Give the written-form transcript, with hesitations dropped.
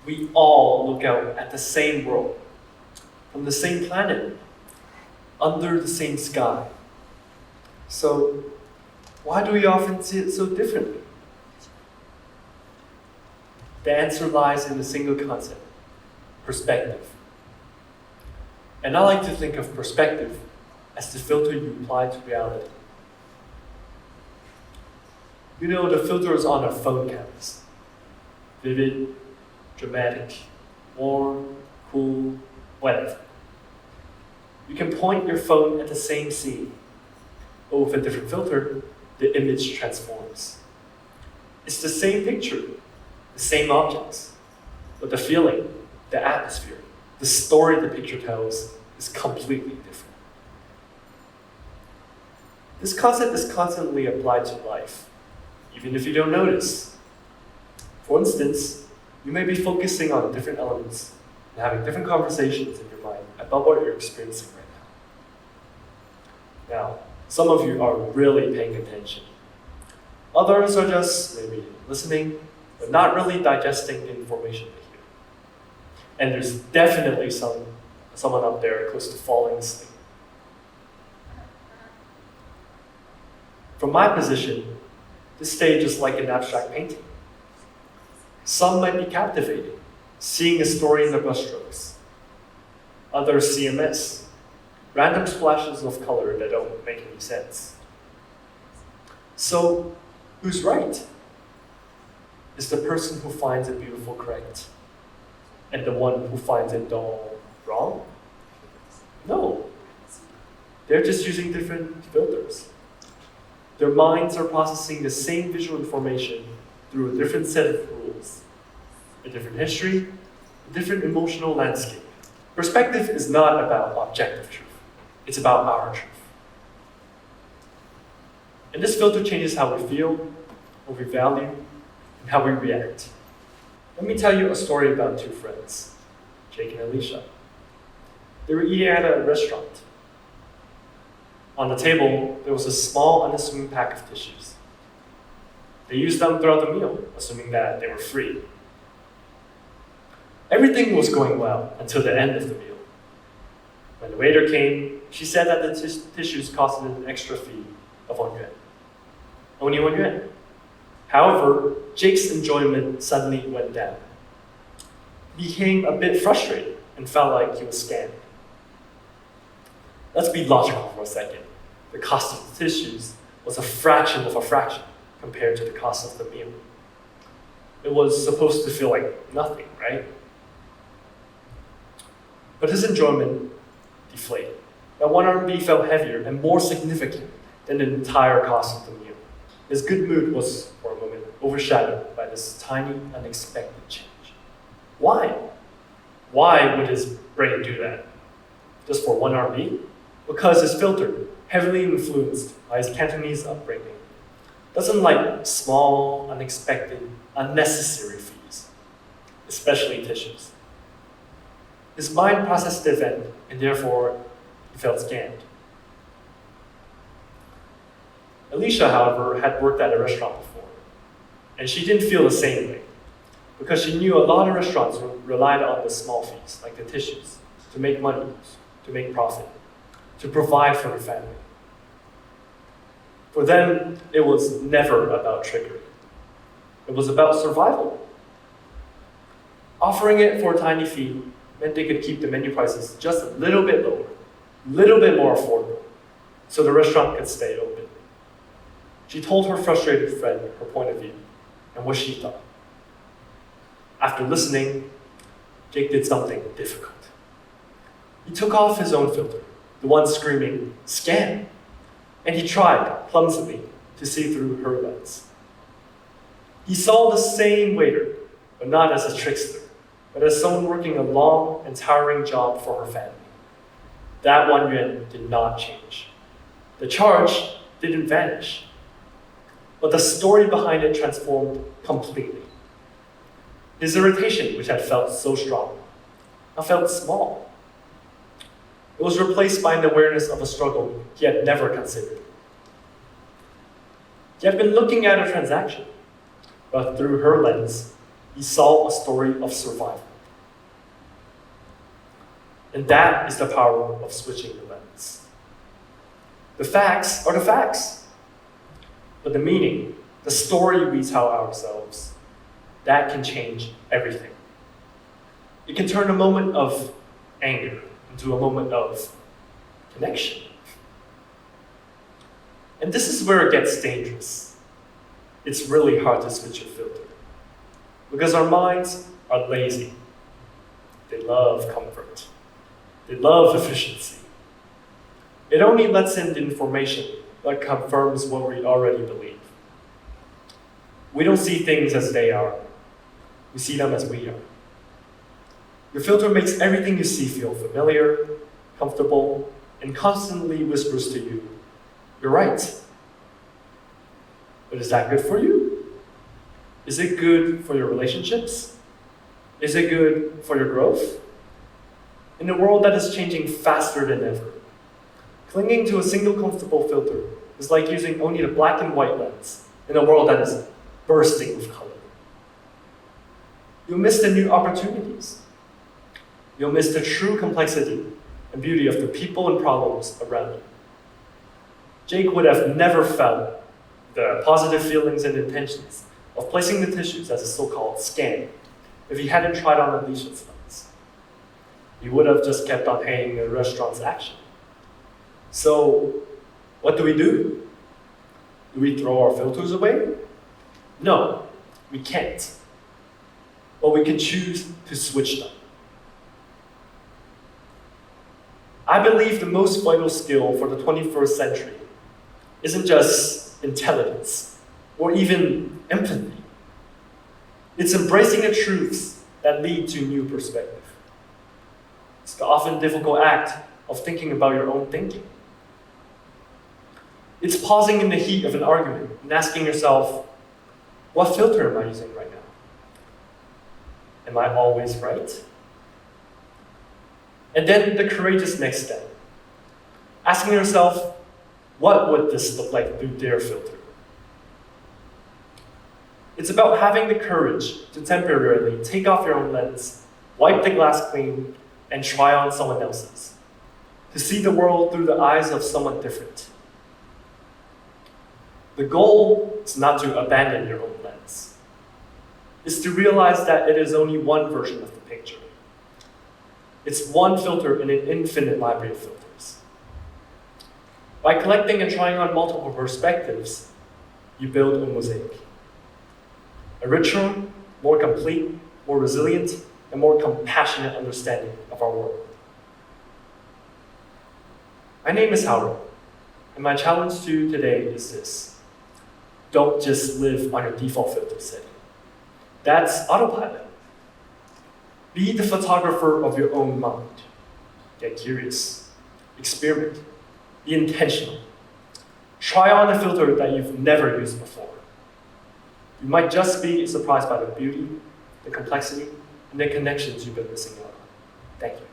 We all look out at the same world, from the same planet, under the same sky. So, why do we often see it so differently? The answer lies in a single concept: perspective. And I like to think of perspective as the filter you apply to reality. You know, the filters on our phone cameras: vivid, dramatic, warm, cool, whatever. You can point your phone at the same scene, but with a different filter, the image transforms. It's the same picture, the same objects, but the feeling, the atmosphere, the story the picture tells is completely different. This concept is constantly applied to life, even if you don't notice. For instance, you may be focusing on different elements and having different conversations in your mind about what you're experiencing right now. Now, some of you are really paying attention. Others are just maybe listening, but not really digesting the information they hear. And there's definitely someone up there close to falling asleep. From my position, this stage is like an abstract painting. Some might be captivating, seeing a story in the brushstrokes. Others see a mess, random splashes of color that don't make any sense. So, who's right? Is the person who finds it beautiful correct, and the one who finds it dull wrong? No. They're just using different filters. Their minds are processing the same visual information through a different set of rules, a different history, a different emotional landscape. Perspective is not about objective truth. It's about our truth. And this filter changes how we feel, what we value, and how we react. Let me tell you a story about two friends, Jake and Alicia. They were eating at a restaurant. On the table, there was a small, unassuming pack of tissues. They used them throughout the meal, assuming that they were free. Everything was going well until the end of the meal. When the waiter came, she said that the tissues costed an extra fee of 1 yuan. Only 1 yuan. However, Jake's enjoyment suddenly went down. He became a bit frustrated and felt like he was scammed. Let's be logical for a second. The cost of the tissues was a fraction of a fraction compared to the cost of the meal. It was supposed to feel like nothing, right? But his enjoyment deflated. That 1 RMB felt heavier and more significant than the entire cost of the meal. His good mood was, for a moment, overshadowed by this tiny, unexpected change. Why? Why would his brain do that? Just for 1 RMB? Because his filter, heavily influenced by his Cantonese upbringing, doesn't like small, unexpected, unnecessary fees, especially tissues. His mind processed the event, and therefore, he felt scammed. Alicia, however, had worked at a restaurant before, and she didn't feel the same way, because she knew a lot of restaurants relied on the small fees, like the tissues, to make money, to make profit, to provide for their family. For them, it was never about trickery. It was about survival. Offering it for a tiny fee meant they could keep the menu prices just a little bit lower, a little bit more affordable, so the restaurant could stay open. She told her frustrated friend her point of view and what she thought. After listening, Jake did something difficult. He took off his own filter, the one screaming, "Scam!" And he tried, clumsily, to see through her lens. He saw the same waiter, but not as a trickster, but as someone working a long and tiring job for her family. That 1 yuan did not change. The charge didn't vanish. But the story behind it transformed completely. His irritation, which had felt so strong, now felt small. It was replaced by an awareness of a struggle he had never considered. He had been looking at a transaction, but through her lens, he saw a story of survival. And that is the power of switching the lens. The facts are the facts, but the meaning, the story we tell ourselves, that can change everything. It can turn a moment of anger into a moment of connection. And this is where it gets dangerous. It's really hard to switch your filter, because our minds are lazy. They love comfort. They love efficiency. It only lets in the information that confirms what we already believe. We don't see things as they are. We see them as we are. Your filter makes everything you see feel familiar, comfortable, and constantly whispers to you, "You're right." But is that good for you? Is it good for your relationships? Is it good for your growth? In a world that is changing faster than ever, clinging to a single comfortable filter is like using only the black and white lens in a world that is bursting with color. You'll miss the new opportunities. You'll miss the true complexity and beauty of the people and problems around you. Jake would have never felt the positive feelings and intentions of placing the tissues as a so-called scan if he hadn't tried on Alicia's lens. He would have just kept on hating the restaurant's action. So, what do? Do we throw our filters away? No, we can't. But we can choose to switch them. I believe the most vital skill for the 21st century isn't just intelligence or even empathy. It's embracing the truths that lead to new perspective. It's the often difficult act of thinking about your own thinking. It's pausing in the heat of an argument and asking yourself, what filter am I using right now? Am I always right? And then the courageous next step, asking yourself, what would this look like through their filter? It's about having the courage to temporarily take off your own lens, wipe the glass clean, and try on someone else's, to see the world through the eyes of someone different. The goal is not to abandon your own lens. It's to realize that it is only one version of the picture. It's one filter in an infinite library of filters. By collecting and trying on multiple perspectives, you build a mosaic. A richer, more complete, more resilient, and more compassionate understanding of our world. My name is Howard, and my challenge to you today is this. Don't just live on your default filter setting. That's autopilot. Be the photographer of your own mind. Get curious. Experiment. Be intentional. Try on a filter that you've never used before. You might just be surprised by the beauty, the complexity, and the connections you've been missing out on. Thank you.